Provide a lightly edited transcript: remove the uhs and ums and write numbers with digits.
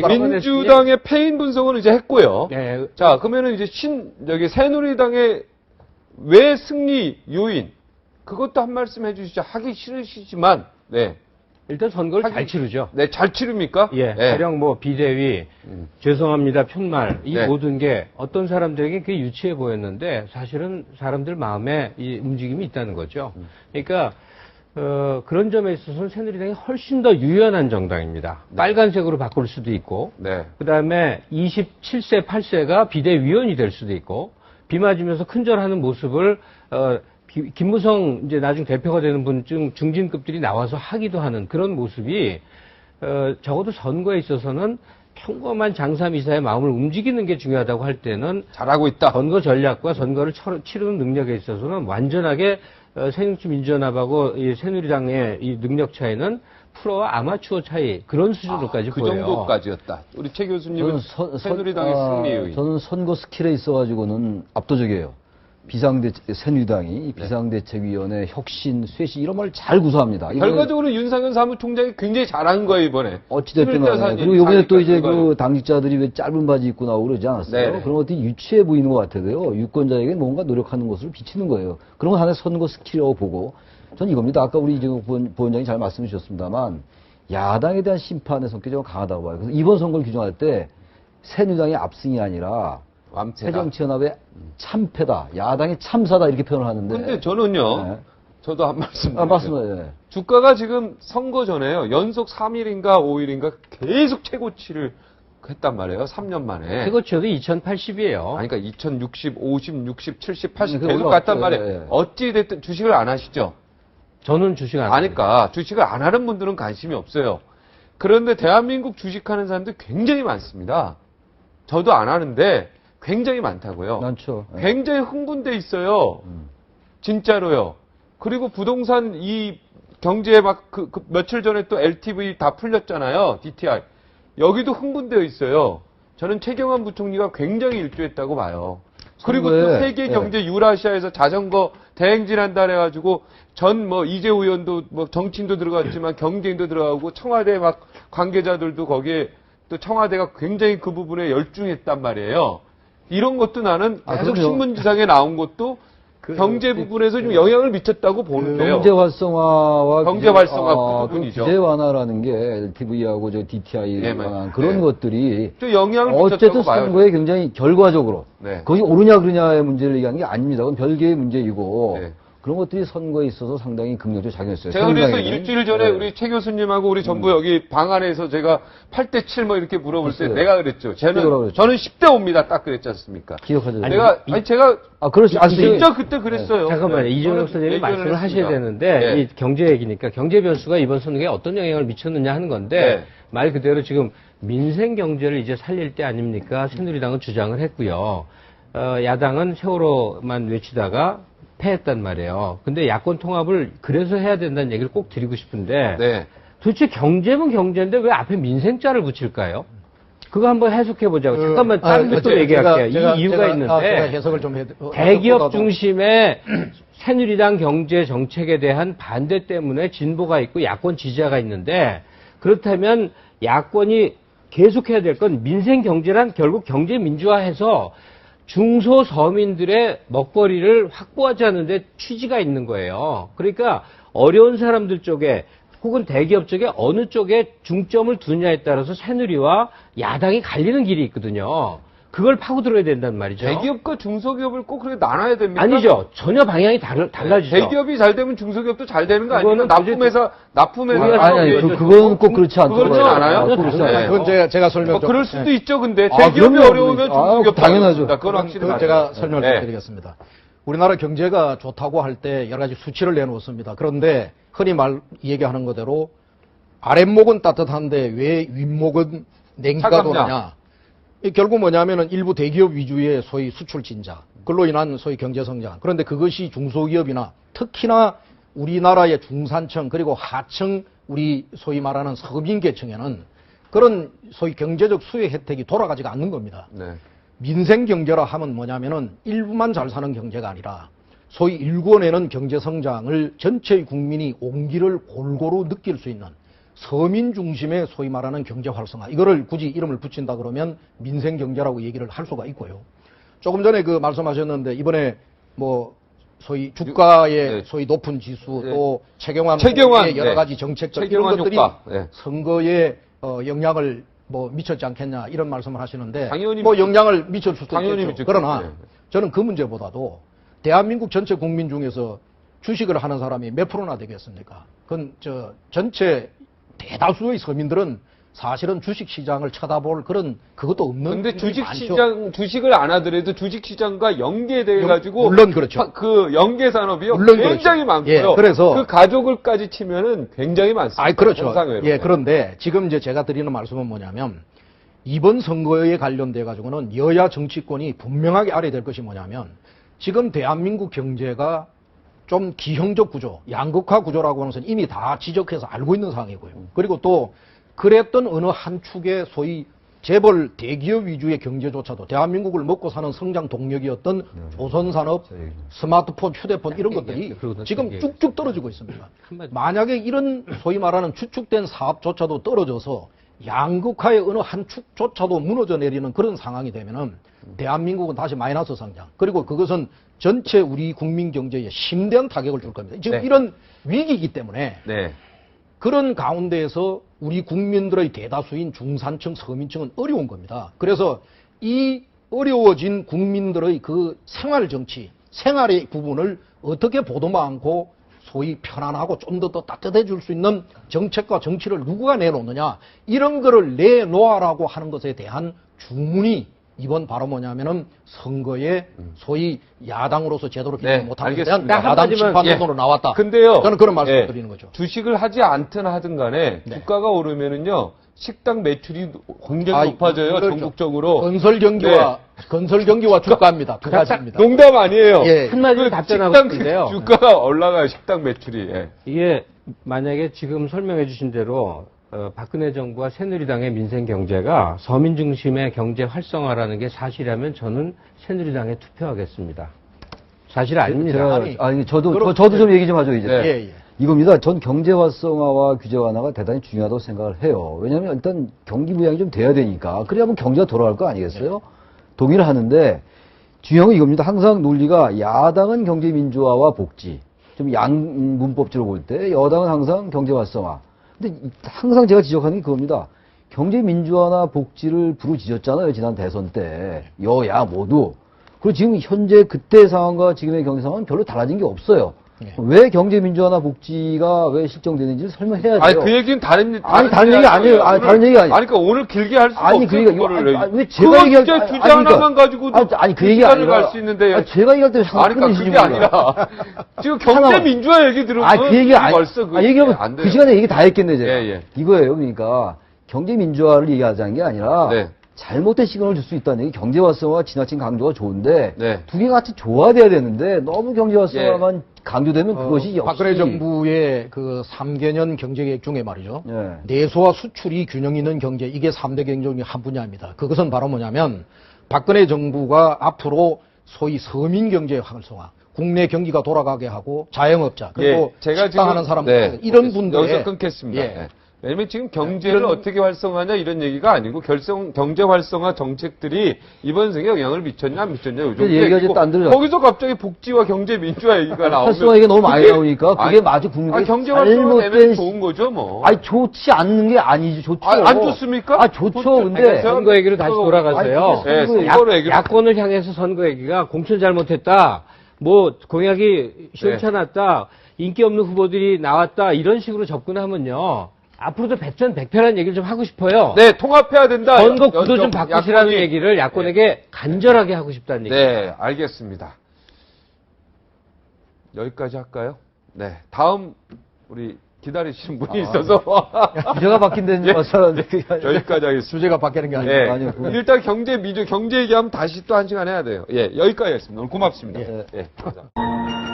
민주당의 패인 분석은 이제 했고요. 네. 자, 그러면은 이제 여기 새누리당의 왜 승리 요인, 그것도 한 말씀 해주시죠. 하기 싫으시지만, 네. 일단 선거를 잘 치르죠. 네, 잘 치릅니까? 예, 네. 가령 뭐 비대위, 죄송합니다, 푯말, 이 네. 모든 게 어떤 사람들에게 그게 유치해 보였는데 사실은 사람들 마음에 이 움직임이 있다는 거죠. 그러니까 그런 점에 있어서는 새누리당이 훨씬 더 유연한 정당입니다. 네. 빨간색으로 바꿀 수도 있고, 네. 그 다음에 27세, 8세가 비대위원이 될 수도 있고, 비 맞으면서 큰절하는 모습을 김무성 이제 나중 대표가 되는 분쯤 중진급들이 나와서 하기도 하는 그런 모습이 적어도 선거에 있어서는 평범한 장사미사의 마음을 움직이는 게 중요하다고 할 때는 잘하고 있다. 선거 전략과 선거를 치르는 능력에 있어서는 완전하게 새정치민주연합하고 이 새누리당의 이 능력 차이는 프로와 아마추어 차이 그런 수준으로까지 그 보여요. 정도까지였다. 우리 최 교수님은 새누리당의 승리 요인. 저는 선거 스킬에 있어가지고는 압도적이에요. 새누리당이 비상대책위원회 혁신, 쇄신 이런 말 잘 구사합니다. 결과적으로 윤상현 사무총장이 굉장히 잘한 거예요, 이번에. 어찌됐든 간에. 그리고 요번에 또 이제 그 당직자들이 왜 짧은 바지 입고 나오고 그러지 않았어요? 네네. 그런 것들이 유치해 보이는 것 같아도요. 유권자에게 뭔가 노력하는 것을 비치는 거예요. 그런 건 하나의 선거 스킬이라고 보고 전 이겁니다. 아까 우리 이제 부원장이 잘 말씀해 주셨습니다만 야당에 대한 심판의 성격이 좀 강하다고 봐요. 그래서 이번 선거를 규정할 때 새누리당의 압승이 아니라 새정치연합의 참패다, 야당의 참사다 이렇게 표현을 하는데. 근데 저는요, 네. 저도 한 말씀. 맞습니다. 예. 주가가 지금 선거 전에요, 연속 3일인가 5일인가 계속 최고치를 했단 말이에요, 3년 만에. 최고치도 2080이에요. 아니, 그러니까 2060, 50, 60, 70, 80 그게 계속 갔단 올라왔죠. 말이에요. 예, 예. 어찌됐든 주식을 안 하시죠? 저는 주식 안 아니까 주식을 안 하는 분들은 관심이 없어요. 그런데 대한민국 주식하는 사람들 굉장히 많습니다. 저도 안 하는데 굉장히 많다고요. 많죠. 예. 굉장히 흥분돼 있어요. 진짜로요. 그리고 부동산 이 경제에 막 그 며칠 전에 또 LTV 다 풀렸잖아요. DTI. 여기도 흥분되어 있어요. 저는 최경환 부총리가 굉장히 일조했다고 봐요. 그리고 또 선거에, 세계 경제 유라시아에서 자전거 대행진한다 해가지고 전 뭐 이재호 의원도 뭐 정치인도 들어갔지만 경제인도 들어가고 청와대 막 관계자들도 거기에 또 청와대가 굉장히 그 부분에 열중했단 말이에요. 이런 것도 나는 계속 그럼요. 신문지상에 나온 것도 경제 부분에서 좀 영향을 미쳤다고 보는데요. 경제 활성화와 경제 활성화 그 부분이죠. 규제 완화라는 게 LTV하고 저 DTI 네, 완화 그런 네. 것들이 또 영향을 미쳤다고 어쨌든 봐요. 선거에 굉장히 결과적으로 네. 거기 옳으냐 그르냐의 문제를 얘기하는 게 아닙니다. 그건 별개의 문제이고 네. 그런 것들이 선거에 있어서 상당히 긍정적으로 작용했어요. 제가 그래서 새누리당에는. 일주일 전에 네. 우리 최 교수님하고 우리 전부 여기 방 안에서 제가 8대7 뭐 이렇게 물어볼 때 글쎄요. 내가 그랬죠. 뭐라고 그랬죠? 저는 10대5입니다. 딱 그랬지 않습니까? 기억하죠. 제가 그렇지. 진짜 그때 그랬어요. 잠깐만요. 네. 이종혁 저는 선생님이 얘기를 말씀을 하셔야 했습니다. 되는데 네. 이 경제 얘기니까 경제 변수가 이번 선거에 어떤 영향을 미쳤느냐 하는 건데 네. 말 그대로 지금 민생 경제를 이제 살릴 때 아닙니까? 새누리당은 주장을 했고요. 야당은 세월호만 외치다가 패했단 말이에요. 근데 야권 통합을 그래서 해야 된다는 얘기를 꼭 드리고 싶은데 네. 도대체 경제면 경제인데 왜 앞에 민생자를 붙일까요? 그거 한번 해석해 보자고. 잠깐만 다른 것도 얘기할게요. 이 이유가 있는데 제가 해석을 좀 대기업 중심의 새누리당 경제 정책에 대한 반대 때문에 진보가 있고 야권 지지자가 있는데 그렇다면 야권이 계속해야 될 건 민생 경제란 결국 경제 민주화해서 중소서민들의 먹거리를 확보하자는 데 취지가 있는 거예요. 그러니까 어려운 사람들 쪽에 혹은 대기업 쪽에 어느 쪽에 중점을 두느냐에 따라서 새누리와 야당이 갈리는 길이 있거든요. 그걸 파고들어야 된단 말이죠. 대기업과 중소기업을 꼭 그렇게 나눠야 됩니까? 아니죠. 전혀 방향이 달라지죠. 대기업이 잘 되면 중소기업도 잘 되는 거 그거는 아닙니까? 납품회사 아니, 그건 꼭 그렇지 않죠. 그렇지 않아요? 꼭 그렇지 않아요. 그건 제가 설명 좀. 그럴 수도 있죠, 근데. 아, 대기업이 그럼요. 어려우면 중소기업 당연하죠. 그건 확실히 그건 맞아요. 제가 설명을 네. 좀 드리겠습니다. 우리나라 경제가 좋다고 할 때 여러 가지 수치를 내놓습니다. 그런데 흔히 얘기하는 거대로 아랫목은 따뜻한데 왜 윗목은 냉기가 차갑냐? 도느냐. 결국 뭐냐면은 일부 대기업 위주의 소위 수출 진자, 그걸로 인한 소위 경제 성장. 그런데 그것이 중소기업이나 특히나 우리나라의 중산층 그리고 하층 우리 소위 말하는 서민 계층에는 그런 소위 경제적 수혜 혜택이 돌아가지가 않는 겁니다. 네. 민생 경제라 하면 뭐냐면은 일부만 잘 사는 경제가 아니라 소위 일궈내는 경제 성장을 전체 국민이 온기를 골고루 느낄 수 있는 서민 중심의 소위 말하는 경제 활성화. 이거를 굳이 이름을 붙인다 그러면 민생 경제라고 얘기를 할 수가 있고요. 조금 전에 그 말씀하셨는데 이번에 뭐 소위 주가의 네. 소위 높은 지수 네. 또 최경환 최경환, 후보의 여러 네. 가지 정책들 최경환 이런 것들이 효과. 네. 선거에 영향을 뭐 미쳤지 않겠냐 이런 말씀을 하시는데 당연히 뭐 영향을 미칠 수도 당연히 있겠죠. 미쳤겠죠. 그러나 네. 저는 그 문제보다도 대한민국 전체 국민 중에서 주식을 하는 사람이 몇 프로나 되겠습니까? 그건 저 전체 대다수의 서민들은 사실은 주식 시장을 쳐다볼 그런 그것도 없는 근데 분들이 많죠. 주식을 안 하더라도 주식시장과 연계돼 가지고 물론 그렇죠. 그 연계 산업이요. 물론 굉장히 그렇죠. 많고요. 예, 그래서 그 가족을까지 치면은 굉장히 많습니다. 아, 그렇죠. 상상외로. 예, 그런데 지금 이제 제가 드리는 말씀은 뭐냐면 이번 선거에 관련돼 가지고는 여야 정치권이 분명하게 알아야 될 것이 뭐냐면 지금 대한민국 경제가 좀 기형적 구조, 양극화 구조라고 하는 것은 이미 다 지적해서 알고 있는 상황이고요. 그리고 또 그랬던 어느 한 축의 소위 재벌 대기업 위주의 경제조차도 대한민국을 먹고 사는 성장 동력이었던 조선산업, 스마트폰, 휴대폰 이런 것들이 그러고 지금 얘기해. 쭉쭉 떨어지고 있습니다. 한마디. 만약에 이런 소위 말하는 추축된 사업조차도 떨어져서 양극화의 어느 한 축조차도 무너져 내리는 그런 상황이 되면은 대한민국은 다시 마이너스 성장. 그리고 그것은 전체 우리 국민 경제에 심대한 타격을 줄 겁니다. 지금 네. 이런 위기이기 때문에 네. 그런 가운데에서 우리 국민들의 대다수인 중산층, 서민층은 어려운 겁니다. 그래서 이 어려워진 국민들의 그 생활 정치, 생활의 부분을 어떻게 보도만 않고 소위 편안하고 좀 더 따뜻해 줄 수 있는 정책과 정치를 누구가 내놓느냐 이런 거를 내놓아라고 하는 것에 대한 주문이 이번 바로 뭐냐면은 선거에 소위 야당으로서 제대로 기능 네, 못하는 것에 알겠습니다. 대한 야당 한마디만, 심판론으로 나왔다. 근데요. 저는 그런 말씀을 예, 드리는 거죠. 주식을 하지 않든 하든 간에 네. 주가가 오르면은요. 식당 매출이 굉장히 아, 높아져요. 그렇죠. 전국적으로. 건설 경기와 주가입니다. 두 가지입니다. 농담 아니에요. 예. 한마디로 답변하고 식당 싶은데요. 주가가 올라가요. 식당 매출이. 예. 이게 만약에 지금 설명해 주신 대로 박근혜 정부와 새누리당의 민생 경제가 서민 중심의 경제 활성화라는 게 사실이라면 저는 새누리당에 투표하겠습니다. 사실 아닙니다. 저도 좀 얘기 좀 하죠, 이제. 네. 예, 예. 이겁니다. 전 경제 활성화와 규제 완화가 대단히 중요하다고 생각을 해요. 왜냐하면 일단 경기 부양이 좀 돼야 되니까. 그래야면 경제가 돌아갈 거 아니겠어요? 동의를 하는데 중요한 건 이겁니다. 항상 논리가 야당은 경제 민주화와 복지, 좀 양문법적으로 볼 때 여당은 항상 경제 활성화. 근데 항상 제가 지적하는 게 그겁니다. 경제 민주화나 복지를 부르짖었잖아요. 지난 대선 때 여야 모두. 그리고 지금 현재 그때 상황과 지금의 경제 상황은 별로 달라진 게 없어요. 예. 왜 경제 민주화나 복지가 왜 실종되는지를 설명해야 돼요. 아니, 그 얘기는 다른 얘기 아니에요. 아니, 다른 얘기 아니에요. 아니, 그러니까 오늘 길게 할 수가 아니, 없어요. 그러니까 그거를. 왜 제가 그거 얘기할 진짜 아니, 주제 그러니까- 하나만 가지고도 아니, 그 두 얘기가 시간을 아니라 갈 수 있는데. 제가 얘기할 때 자꾸 아니, 그러니까 끊으시는 그게 거예요. 아니라. 지금 경제 하나만. 민주화 얘기 들으면. 그 얘기가 아니, 벌써 그게 얘기하면 안 돼요. 그 시간에 얘기 다 했겠네, 제가. 예, 예. 이거예요. 그러니까 경제 민주화를 얘기하자는 게 아니라 네. 잘못된 시그널을 줄 수 있다는 얘기. 경제 활성화와 지나친 강조가 좋은데 네. 두 개가 같이 조화돼야 되는데 너무 경제 활성화만 강조되면 그것이 역시 박근혜 정부의 그 3개년 경제계획 중에 말이죠. 예. 내수와 수출이 균형 있는 경제, 이게 3대 경제 중에 한 분야입니다. 그것은 바로 뭐냐면 박근혜 정부가 앞으로 소위 서민 경제 활성화, 국내 경기가 돌아가게 하고 자영업자, 그리고 제가 식당 하는 사람들, 이런 분들 여기서 끊겠습니다. 예. 예. 왜냐면 지금 경제를 어떻게 활성화하냐 이런 얘기가 아니고 경제 활성화 정책들이 이번 선거에 영향을 미쳤냐 안 미쳤냐 요 정도 얘기가 이제 얘기고 딴 데로 거기서 갑자기 복지와 경제 민주화 얘기가 나오면 활성화 얘기가 너무 많이 그게- 나오니까 그게 마치 국민들이 경제 활성화 되면 좋은 거죠 뭐. 아니 좋지 않는 게 아니지 좋죠. 안 좋습니까? 아 좋죠. 근데 그러니까 선거 얘기로 다시 돌아가서요. 네, 선거 선거로 얘기를 야권을 향해서 선거 얘기가 공천 잘못했다. 뭐 공약이 시원찮았다. 인기 없는 후보들이 나왔다. 이런 식으로 접근하면요. 앞으로도 백전백패라는 얘기를 좀 하고 싶어요. 네, 통합해야 된다. 선거 구도 좀 바꾸시라는 야권이. 얘기를 야권에게 간절하게 하고 싶다는 얘기. 네, 알겠습니다. 여기까지 할까요? 네, 다음 우리 기다리시는 분이 있어서 제가 바뀐 데는 여기까지 하겠습니다. 주제가 바뀌는 게 아니고 예. 아니요, 일단 경제 얘기하면 다시 또 한 시간 해야 돼요. 예, 여기까지 하겠습니다. 오늘 고맙습니다. 예. 예, 감사합니다.